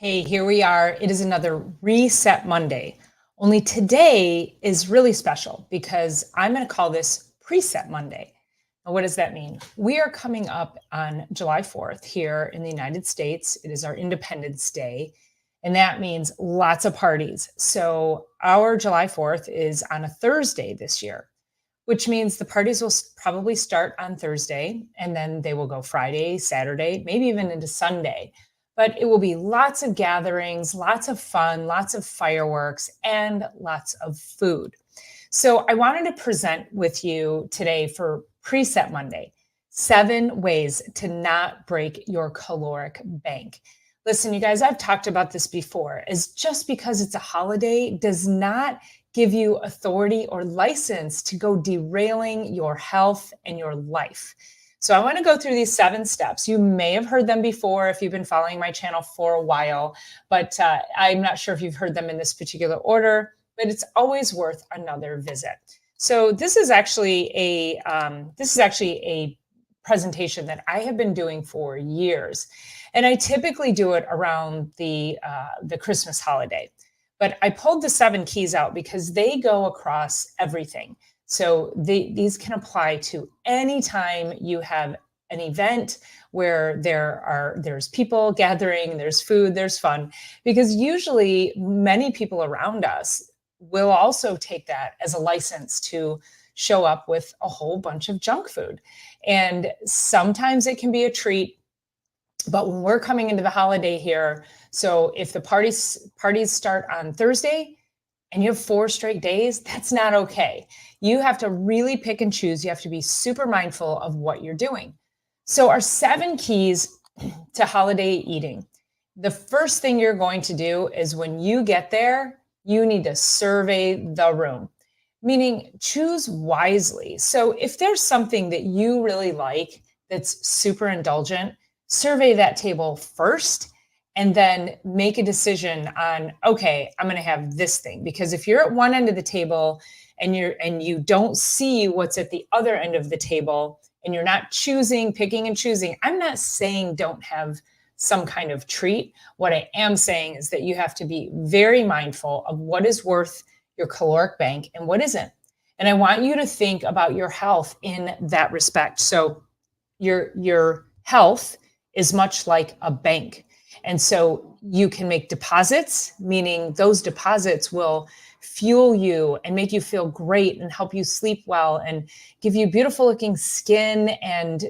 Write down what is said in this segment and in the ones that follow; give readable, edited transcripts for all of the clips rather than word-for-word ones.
Hey, here we are. It is another Reset Monday. Only today is really special because I'm going to call this Preset Monday. Now, what does that mean? We are coming up on July 4th here in the United States. It is our Independence Day, and that means lots of parties. So, our July 4th is on a Thursday this year, which means the parties will probably start on Thursday and then they will go Friday, Saturday, maybe even into Sunday. But it will be lots of gatherings, lots of fun, lots of fireworks, and lots of food. So I wanted to present with you today for Preset Monday 7 ways to not break your caloric bank. Listen, you guys, I've talked about this before, is just because it's a holiday does not give you authority or license to go derailing your health and your life. So I want to go through these 7 steps. You may have heard them before if you've been following my channel for a while, but I'm not sure if you've heard them in this particular order, but it's always worth another visit. So this is actually a presentation that I have been doing for years, and I typically do it around the Christmas holiday. But I pulled the 7 keys out because they go across everything. So these can apply to any time you have an event where there's people gathering, there's food, there's fun, because usually many people around us will also take that as a license to show up with a whole bunch of junk food. And sometimes it can be a treat, but when we're coming into the holiday here, so if the parties start on Thursday and you have 4 straight days, that's not okay. You have to really pick and choose. You have to be super mindful of what you're doing. So our 7 keys to holiday eating. The first thing you're going to do is when you get there, you need to survey the room, meaning choose wisely. So if there's something that you really like that's super indulgent, survey that table first and then make a decision on, okay, I'm going to have this thing. Because if you're at one end of the table and you don't see what's at the other end of the table and you're not picking and choosing, I'm not saying don't have some kind of treat. What I am saying is that you have to be very mindful of what is worth your caloric bank and what isn't. And I want you to think about your health in that respect. So your health is much like a bank. And so you can make deposits, meaning those deposits will fuel you and make you feel great and help you sleep well and give you beautiful looking skin and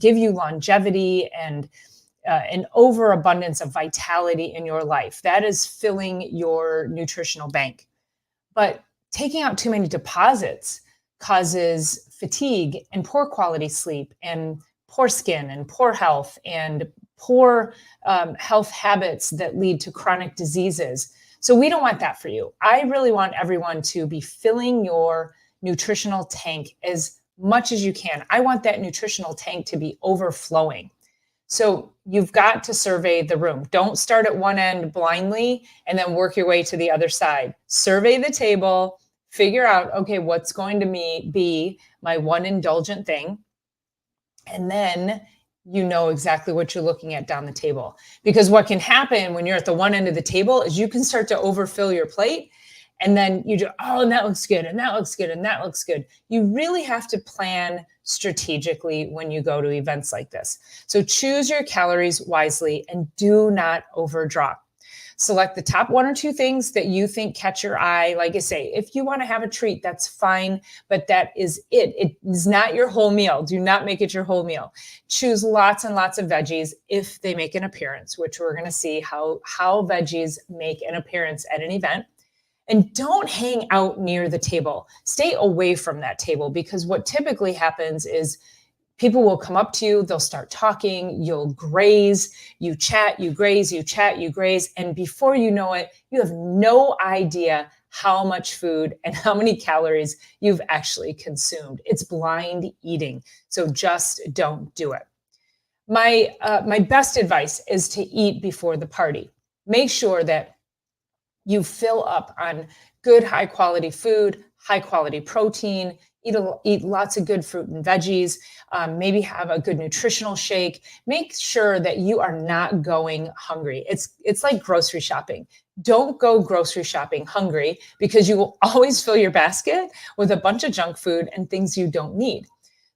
give you longevity and an overabundance of vitality in your life. That is filling your nutritional bank. But taking out too many deposits causes fatigue and poor quality sleep and poor skin and poor health and poor health habits that lead to chronic diseases. So we don't want that for you. I really want everyone to be filling your nutritional tank as much as you can. I want that nutritional tank to be overflowing. So you've got to survey the room. Don't start at one end blindly and then work your way to the other side. Survey the table, figure out, okay, what's going to be my one indulgent thing. And then you know exactly what you're looking at down the table. Because what can happen when you're at the one end of the table is you can start to overfill your plate. And then you do, oh, and that looks good, and that looks good, and that looks good. You really have to plan strategically when you go to events like this. So choose your calories wisely and do not overdraw. Select the top 1 or 2 things that you think catch your eye. Like I say, if you want to have a treat, that's fine, but that is it. It is not your whole meal. Do not make it your whole meal. Choose lots and lots of veggies if they make an appearance, which we're going to see how veggies make an appearance at an event. And don't hang out near the table. Stay away from that table, because what typically happens is people will come up to you, they'll start talking, you'll graze, you chat, you graze, you chat, you graze. And before you know it, you have no idea how much food and how many calories you've actually consumed. It's blind eating. So just don't do it. My best advice is to eat before the party. Make sure that you fill up on good, high quality food, high quality protein, eat lots of good fruit and veggies, maybe have a good nutritional shake. Make sure that you are not going hungry. It's like grocery shopping. Don't go grocery shopping hungry, because you will always fill your basket with a bunch of junk food and things you don't need.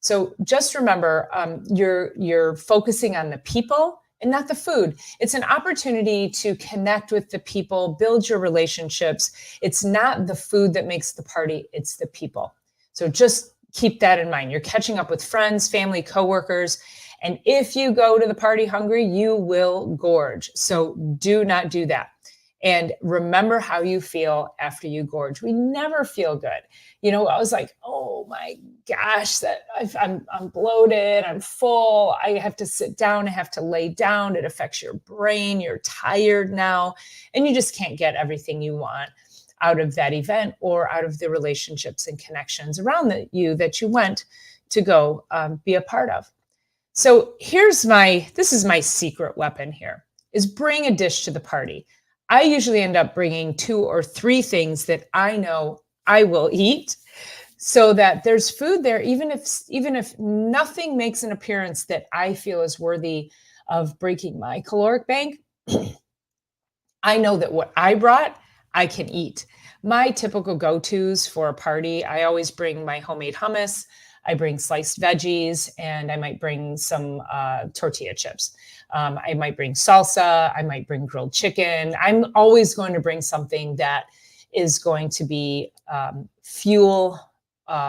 So just remember, you're focusing on the people and not the food. It's an opportunity to connect with the people, build your relationships. It's not the food that makes the party, it's the people. So just keep that in mind. You're catching up with friends, family, coworkers, and if you go to the party hungry, you will gorge. So do not do that. And remember how you feel after you gorge. We never feel good. I was like, oh my gosh, that I'm bloated, I'm full, I have to sit down, I have to lay down. It affects your brain. You're tired now, and you just can't get everything you want out of that event or out of the relationships and connections around you that you went to go be a part of. So this is my secret weapon here, is bring a dish to the party. I usually end up bringing 2 or 3 things that I know I will eat, so that there's food there, even if nothing makes an appearance that I feel is worthy of breaking my caloric bank. I know that what I brought, I can eat. My typical go-tos for a party, I always bring my homemade hummus, I bring sliced veggies, and I might bring some tortilla chips. I might bring salsa, I might bring grilled chicken. I'm always going to bring something that is going to be fuel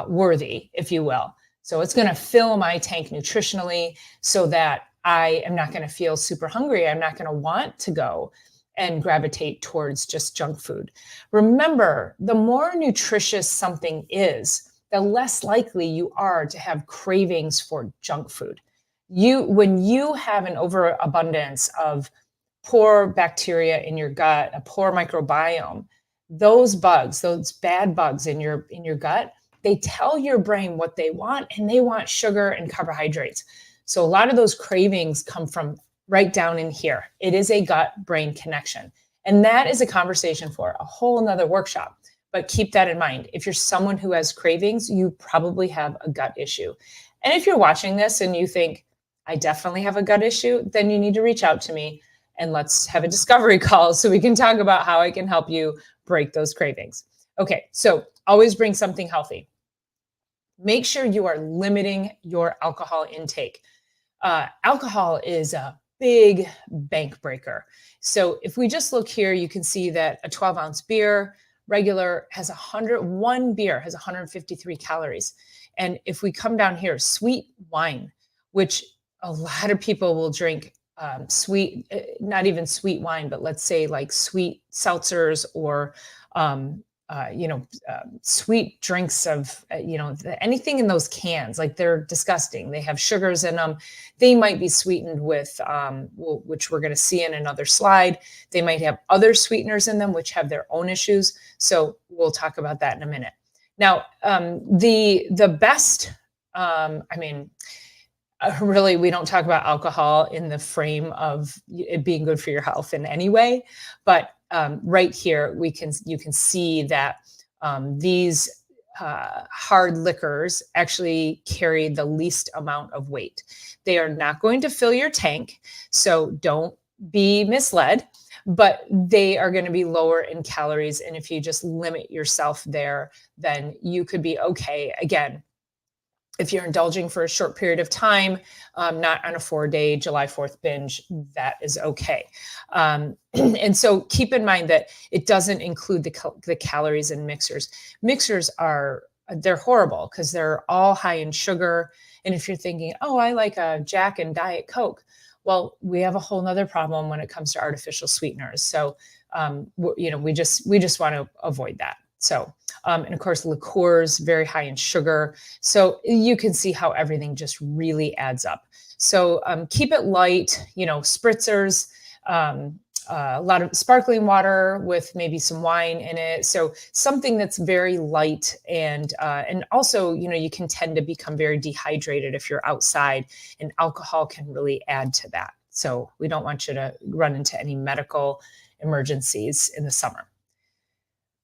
worthy, if you will. So it's going to fill my tank nutritionally, so that I am not going to feel super hungry. I'm not going to want to go and gravitate towards just junk food. Remember, the more nutritious something is, the less likely you are to have cravings for junk food. When you have an overabundance of poor bacteria in your gut, a poor microbiome, those bugs, those bad bugs in your gut, they tell your brain what they want, and they want sugar and carbohydrates. So a lot of those cravings come from right down in here. It is a gut-brain connection. And that is a conversation for a whole nother workshop. But keep that in mind. If you're someone who has cravings, you probably have a gut issue. And if you're watching this and you think, I definitely have a gut issue, then you need to reach out to me and let's have a discovery call so we can talk about how I can help you break those cravings. Okay, so always bring something healthy. Make sure you are limiting your alcohol intake. Alcohol is a big bank breaker. So if we just look here, you can see that a 12-ounce beer, regular, one beer has 153 calories. And if we come down here, sweet wine, which a lot of people will drink sweet, not even sweet wine, but let's say like sweet seltzers or sweet drinks of, anything in those cans, like they're disgusting. They have sugars in them. They might be sweetened with, which we're going to see in another slide. They might have other sweeteners in them, which have their own issues. So we'll talk about that in a minute. Now, the best, really, we don't talk about alcohol in the frame of it being good for your health in any way, but right here, you can see that these hard liquors actually carry the least amount of weight. They are not going to fill your tank, so don't be misled, but they are going to be lower in calories. And if you just limit yourself there, then you could be okay. Again, if you're indulging for a short period of time, not on a 4-day July 4th binge, that is okay. And so keep in mind that it doesn't include the calories in mixers. Mixers they're horrible because they're all high in sugar. And if you're thinking, oh, I like a Jack and Diet Coke, well, we have a whole nother problem when it comes to artificial sweeteners. So, we just want to avoid that. So, and of course, liqueurs, very high in sugar. So you can see how everything just really adds up. So keep it light, spritzers, a lot of sparkling water with maybe some wine in it. So something that's very light and also, you can tend to become very dehydrated if you're outside, and alcohol can really add to that. So we don't want you to run into any medical emergencies in the summer.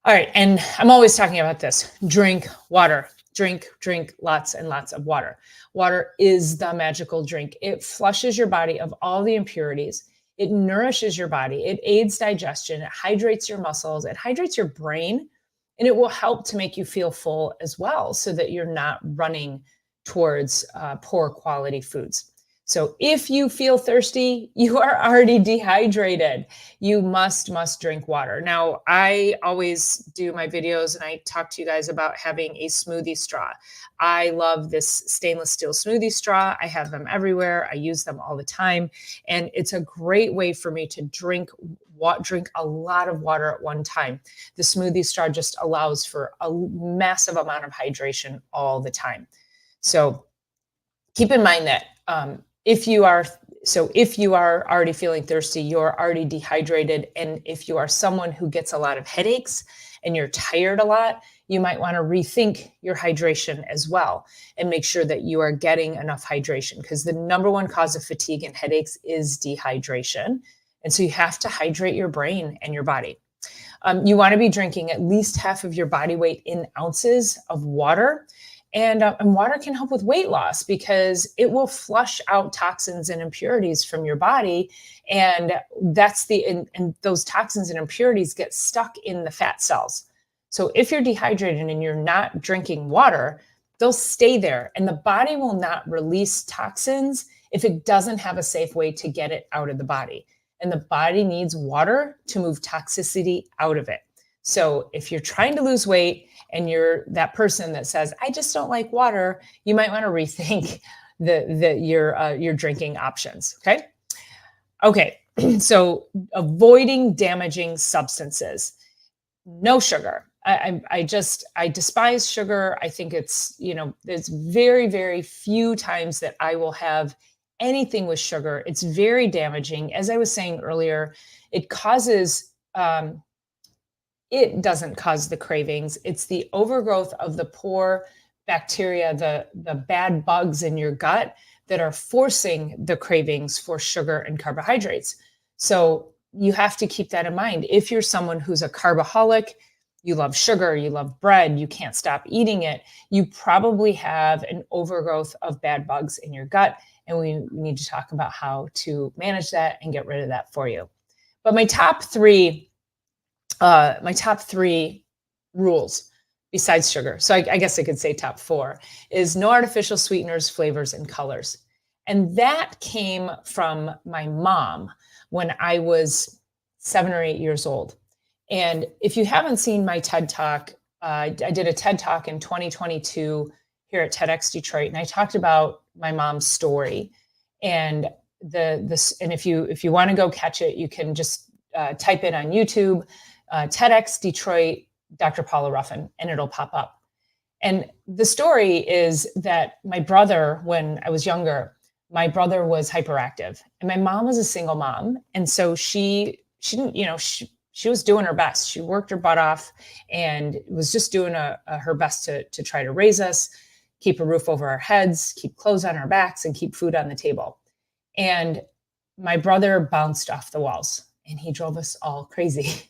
All right. And I'm always talking about this. Drink water. drink lots and lots of water. Water is the magical drink. It flushes your body of all the impurities. It nourishes your body. It aids digestion. It hydrates your muscles. It hydrates your brain. And it will help to make you feel full as well so that you're not running towards poor quality foods. So if you feel thirsty, you are already dehydrated. You must drink water. Now, I always do my videos and I talk to you guys about having a smoothie straw. I love this stainless steel smoothie straw. I have them everywhere. I use them all the time. And it's a great way for me to drink a lot of water at one time. The smoothie straw just allows for a massive amount of hydration all the time. So keep in mind that if you are already feeling thirsty, you're already dehydrated. And if you are someone who gets a lot of headaches and you're tired a lot, you might want to rethink your hydration as well and make sure that you are getting enough hydration, because the number one cause of fatigue and headaches is dehydration. And so you have to hydrate your brain and your body. You want to be drinking at least half of your body weight in ounces of water. And water can help with weight loss because it will flush out toxins and impurities from your body. And those toxins and impurities get stuck in the fat cells. So if you're dehydrated and you're not drinking water, they'll stay there. And the body will not release toxins if it doesn't have a safe way to get it out of the body. And the body needs water to move toxicity out of it. So if you're trying to lose weight and you're that person that says, I just don't like water, you might want to rethink your drinking options. Okay. So avoiding damaging substances, no sugar. I despise sugar. I think there's very, very few times that I will have anything with sugar. It's very damaging. As I was saying earlier, it doesn't cause the cravings. It's the overgrowth of the poor bacteria, the bad bugs in your gut that are forcing the cravings for sugar and carbohydrates. So you have to keep that in mind. If you're someone who's a carboholic, you love sugar, you love bread, you can't stop eating it, you probably have an overgrowth of bad bugs in your gut. And we need to talk about how to manage that and get rid of that for you. But my top three rules besides sugar, so I guess I could say top four, is no artificial sweeteners, flavors, and colors. And that came from my mom when I was 7 or 8 years old. And if you haven't seen my TED Talk, I did a TED Talk in 2022 here at TEDx Detroit, and I talked about my mom's story. And and if you want to go catch it, you can just type it on YouTube, TEDx Detroit, Dr. Paula Ruffin, and it'll pop up. And the story is that my brother, when I was younger, my brother was hyperactive, and my mom was a single mom, and so she didn't, she was doing her best. She worked her butt off and was just doing her best to try to raise us, keep a roof over our heads, keep clothes on our backs, and keep food on the table. And my brother bounced off the walls, and he drove us all crazy.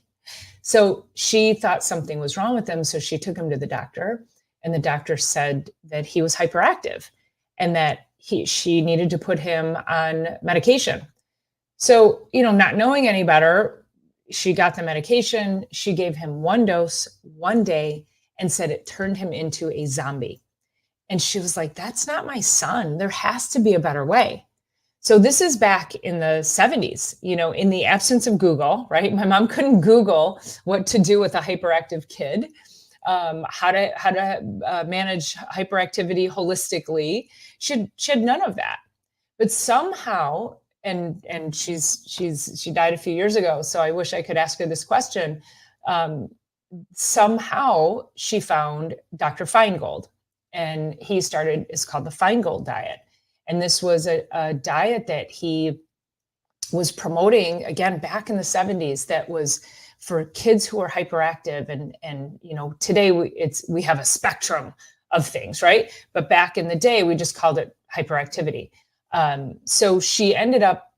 So she thought something was wrong with him. So she took him to the doctor, and the doctor said that he was hyperactive and that she needed to put him on medication. So, not knowing any better, she got the medication. She gave him one dose one day and said it turned him into a zombie. And she was like, that's not my son. There has to be a better way. So this is back in the 70s, in the absence of Google, right? My mom couldn't Google what to do with a hyperactive kid, how to manage hyperactivity holistically. She had none of that. But somehow, and she died a few years ago, so I wish I could ask her this question. Somehow she found Dr. Feingold, and it's called the Feingold diet. And this was a diet that he was promoting, again, back in the 70s, that was for kids who are hyperactive. And today we have a spectrum of things, right? But back in the day, we just called it hyperactivity. So she ended up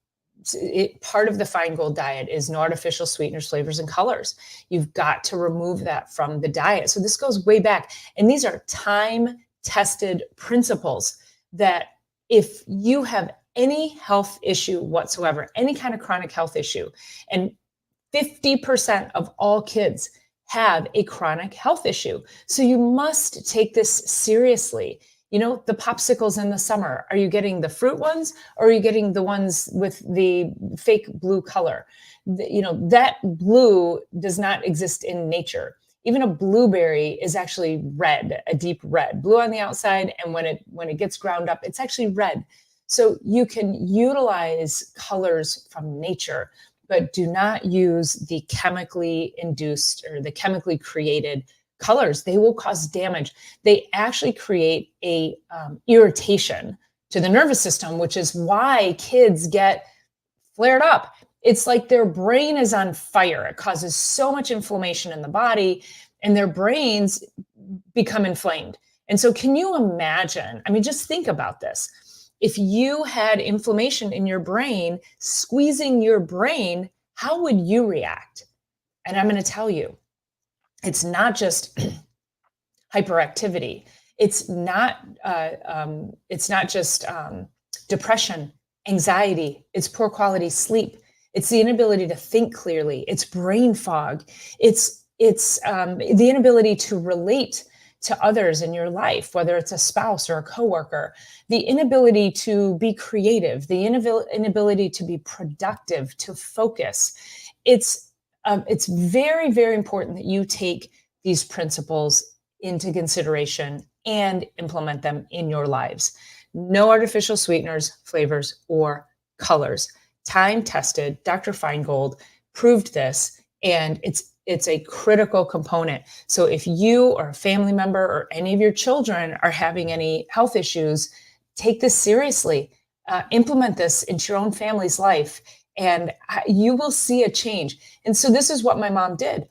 part of the Feingold diet is no artificial sweeteners, flavors, and colors. You've got to remove that from the diet. So this goes way back. And these are time-tested principles that if you have any health issue whatsoever, any kind of chronic health issue, and 50% of all kids have a chronic health issue. So you must take this seriously. You know, the popsicles in the summer, are you getting the fruit ones or are you getting the ones with the fake blue color? You know, that blue does not exist in nature. Even a blueberry is actually red, a deep red, blue on the outside. And when it gets ground up, it's actually red. So you can utilize colors from nature, but do not use the chemically induced or the chemically created colors. They will cause damage. They actually create a irritation to the nervous system, which is why kids get flared up. It's like their brain is on fire. It causes so much inflammation in the body and their brains become inflamed. And so can you imagine, I mean, just think about this. If you had inflammation in your brain, squeezing your brain, how would you react? And I'm going to tell you, it's not just hyperactivity. It's not just depression, anxiety. It's poor quality sleep. It's the inability to think clearly. It's brain fog. It's the inability to relate to others in your life, whether it's a spouse or a coworker, the inability to be creative, the inability to be productive, to focus. It's very, very important that you take these principles into consideration and implement them in your lives. No artificial sweeteners, flavors, or colors. Time tested, Dr. Feingold proved this, and it's a critical component. So if you or a family member or any of your children are having any health issues, take this seriously. Implement this into your own family's life, and you will see a change. And so this is what my mom did.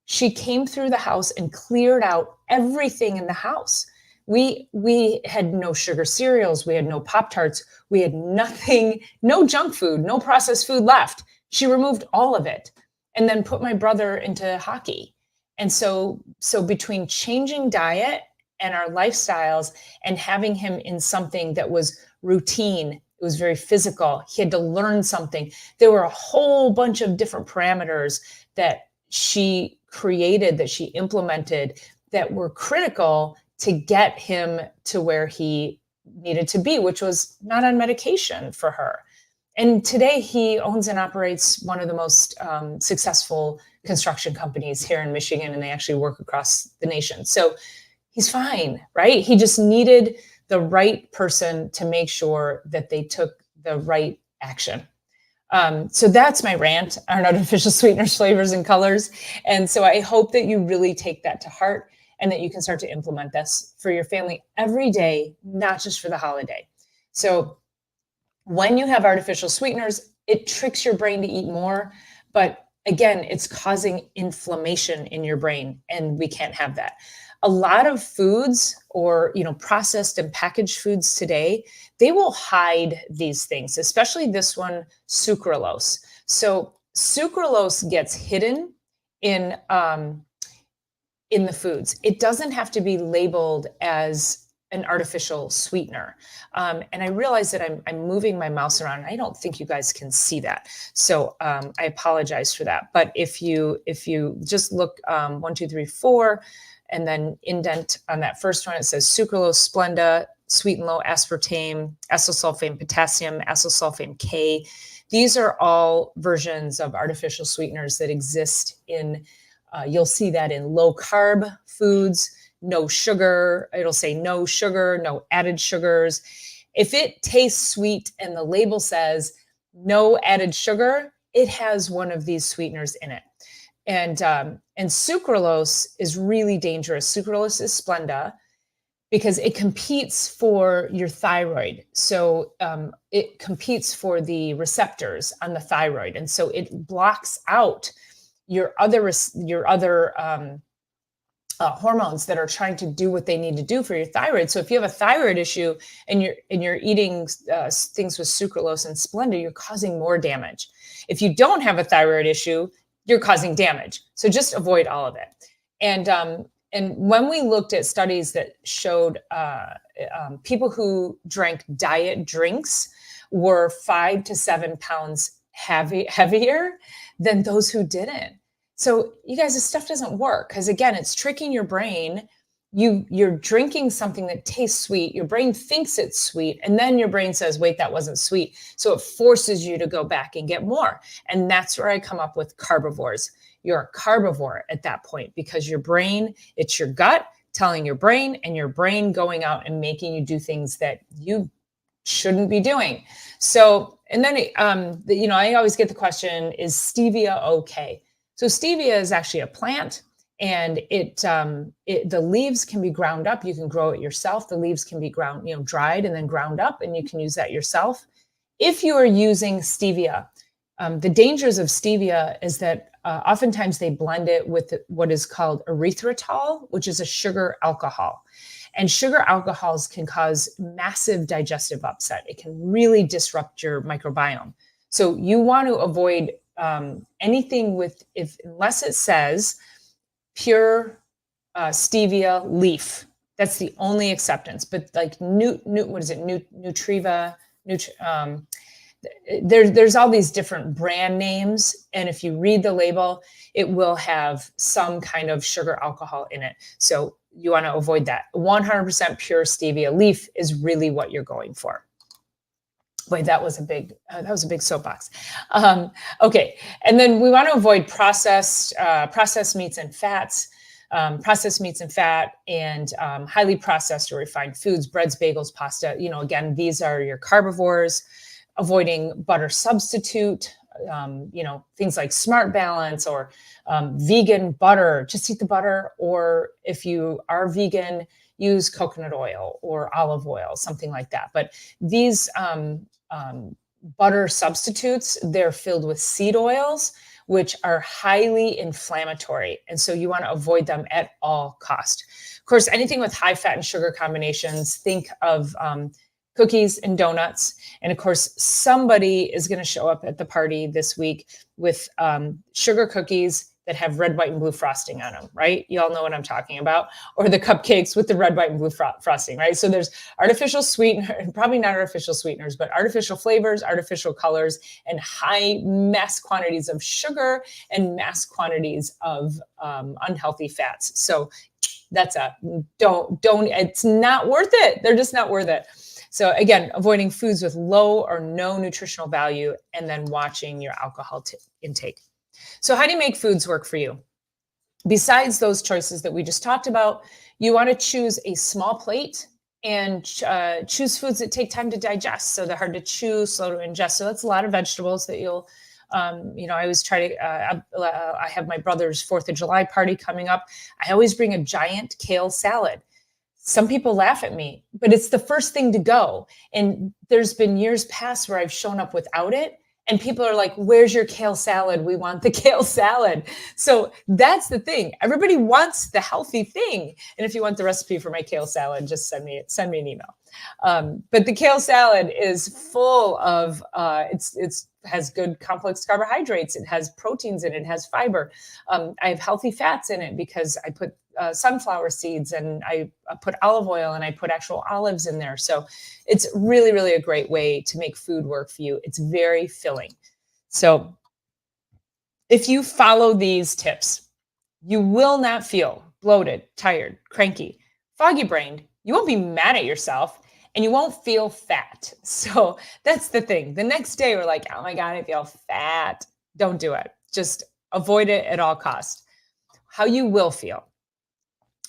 She came through the house and cleared out everything in the house. We had no sugar cereals. We had no Pop-Tarts. We had nothing, no junk food, no processed food left. She removed all of it and then put my brother into hockey. And so between changing diet and our lifestyles and having him in something that was routine, it was very physical. He had to learn something. There were a whole bunch of different parameters that she created, that she implemented, that were critical to get him to where he needed to be, which was not on medication for her. And today he owns and operates one of the most successful construction companies here in Michigan, and they actually work across the nation. So he's fine, right? He just needed the right person to make sure that they took the right action. So that's my rant on artificial sweeteners, flavors, and colors. And so I hope that you really take that to heart and that you can start to implement this for your family every day, not just for the holiday. So when you have artificial sweeteners, it tricks your brain to eat more, but again, it's causing inflammation in your brain, and we can't have that. A lot of foods or, processed and packaged foods today, they will hide these things, especially this one, sucralose. So sucralose gets hidden in the foods. It doesn't have to be labeled as an artificial sweetener. And I realize that I'm moving my mouse around. I don't think you guys can see that. So I apologize for that. But if you just look 1, 2, 3, 4, and then indent on that first one, it says sucralose, Splenda, sweet and low aspartame, acyl potassium, acyl K. These are all versions of artificial sweeteners that exist in, you'll see that in low carb foods, no sugar. It'll say no sugar, no added sugars. If it tastes sweet and the label says no added sugar, it has one of these sweeteners in it. And sucralose is really dangerous. Sucralose is Splenda because it competes for your thyroid. So it competes for the receptors on the thyroid. And so it blocks out your other hormones that are trying to do what they need to do for your thyroid. So if you have a thyroid issue and you're eating things with sucralose and Splenda, you're causing more damage. If you don't have a thyroid issue, you're causing damage. So just avoid all of it. And when we looked at studies that showed people who drank diet drinks were 5 to 7 pounds heavier than those who didn't. So you guys, this stuff doesn't work because again, it's tricking your brain. You're drinking something that tastes sweet. Your brain thinks it's sweet. And then your brain says, wait, that wasn't sweet. So it forces you to go back and get more. And that's where I come up with carbivores. You're a carbivore at that point because your brain, it's your gut telling your brain and your brain going out and making you do things that you shouldn't be doing. So, and then, I always get the question, is stevia okay? So stevia is actually a plant and the leaves can be ground up. You can grow it yourself. The leaves can be dried and then ground up and you can use that yourself. If you are using stevia, the dangers of stevia is that oftentimes they blend it with what is called erythritol, which is a sugar alcohol. And sugar alcohols can cause massive digestive upset. It can really disrupt your microbiome. So you want to avoid anything unless it says pure stevia leaf. That's the only acceptance. But like Nutriva, there's all these different brand names, and if you read the label, it will have some kind of sugar alcohol in it. So you want to avoid that. 100% pure stevia leaf is really what you're going for. Boy, that was a big soapbox. Okay, and then we want to avoid processed meats and fats, and highly processed or refined foods, breads, bagels, pasta. Again, these are your carbivores. Avoiding butter substitute, things like Smart Balance or vegan butter. Just eat the butter, or if you are vegan, use coconut oil or olive oil, something like that. But these butter substitutes, they're filled with seed oils, which are highly inflammatory. And so you want to avoid them at all cost. Of course, anything with high fat and sugar combinations, think of cookies and donuts. And of course, somebody is going to show up at the party this week with sugar cookies that have red, white, and blue frosting on them, right? You all know what I'm talking about. Or the cupcakes with the red, white, and blue frosting, right? So there's artificial sweeteners, probably not artificial sweeteners, but artificial flavors, artificial colors, and high mass quantities of sugar and mass quantities of unhealthy fats. So that's it's not worth it. They're just not worth it. So again, avoiding foods with low or no nutritional value, and then watching your alcohol intake. So how do you make foods work for you? Besides those choices that we just talked about, you want to choose a small plate and choose foods that take time to digest. So they're hard to chew, slow to ingest. So that's a lot of vegetables that you'll, I always try to, I have my brother's 4th of July party coming up. I always bring a giant kale salad. Some people laugh at me, but it's the first thing to go. And there's been years past where I've shown up without it. And people are like, where's your kale salad? We want the kale salad. So that's the thing. Everybody wants the healthy thing. And if you want the recipe for my kale salad, just send me an email. But the kale salad is full of, it has good complex carbohydrates. It has proteins in it. It has fiber. I have healthy fats in it because I put sunflower seeds and I put olive oil and I put actual olives in there. So it's really, really a great way to make food work for you. It's very filling. So if you follow these tips, you will not feel bloated, tired, cranky, foggy brained. You won't be mad at yourself and you won't feel fat. So that's the thing. The next day we're like, oh my God, I feel fat. Don't do it. Just avoid it at all costs. How you will feel.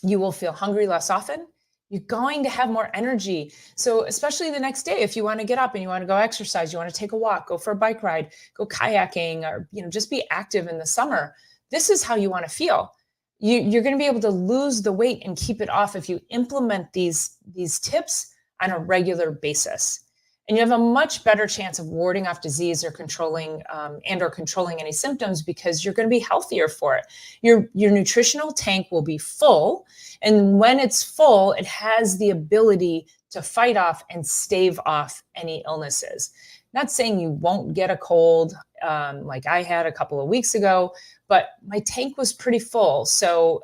You will feel hungry less often. You're going to have more energy. So especially the next day, if you want to get up and you want to go exercise, you want to take a walk, go for a bike ride, go kayaking, or just be active in the summer. This is how you want to feel. You're going to be able to lose the weight and keep it off if you implement these tips on a regular basis. And you have a much better chance of warding off disease or controlling any symptoms because you're going to be healthier for it. Your nutritional tank will be full, and when it's full, it has the ability to fight off and stave off any illnesses. Not saying you won't get a cold like I had a couple of weeks ago, but my tank was pretty full, so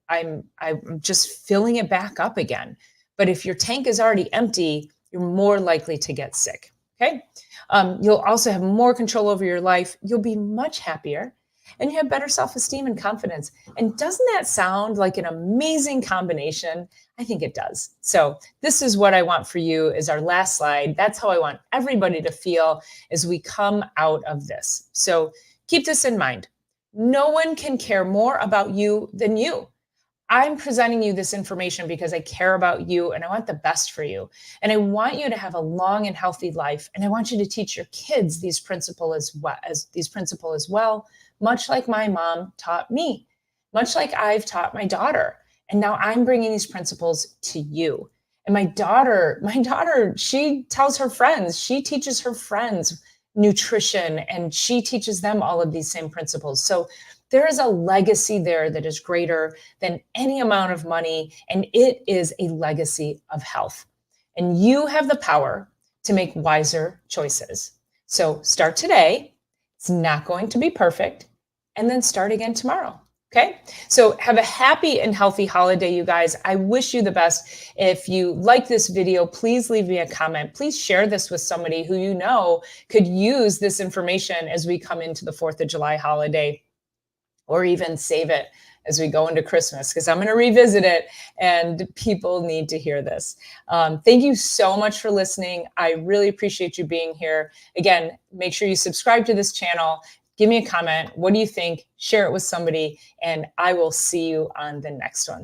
I'm just filling it back up again. But if your tank is already empty, you're more likely to get sick. Okay. You'll also have more control over your life. You'll be much happier and you have better self esteem and confidence. And doesn't that sound like an amazing combination? I think it does. So, this is what I want for you as our last slide. That's how I want everybody to feel as we come out of this. So, keep this in mind. No one can care more about you than you. I'm presenting you this information because I care about you and I want the best for you. And I want you to have a long and healthy life. And I want you to teach your kids these principles as well, much like my mom taught me, much like I've taught my daughter. And now I'm bringing these principles to you. And my daughter, she tells her friends, she teaches her friends nutrition and she teaches them all of these same principles. So there is a legacy there that is greater than any amount of money, and it is a legacy of health. And you have the power to make wiser choices. So start today. It's not going to be perfect, and then start again tomorrow. Okay. So have a happy and healthy holiday, you guys. I wish you the best. If you like this video, please leave me a comment. Please share this with somebody who you know could use this information as we come into the 4th of July holiday, or even save it as we go into Christmas, because I'm going to revisit it and people need to hear this. Thank you so much for listening. I really appreciate you being here. Again, make sure you subscribe to this channel. Give me a comment. What do you think? Share it with somebody, and I will see you on the next one.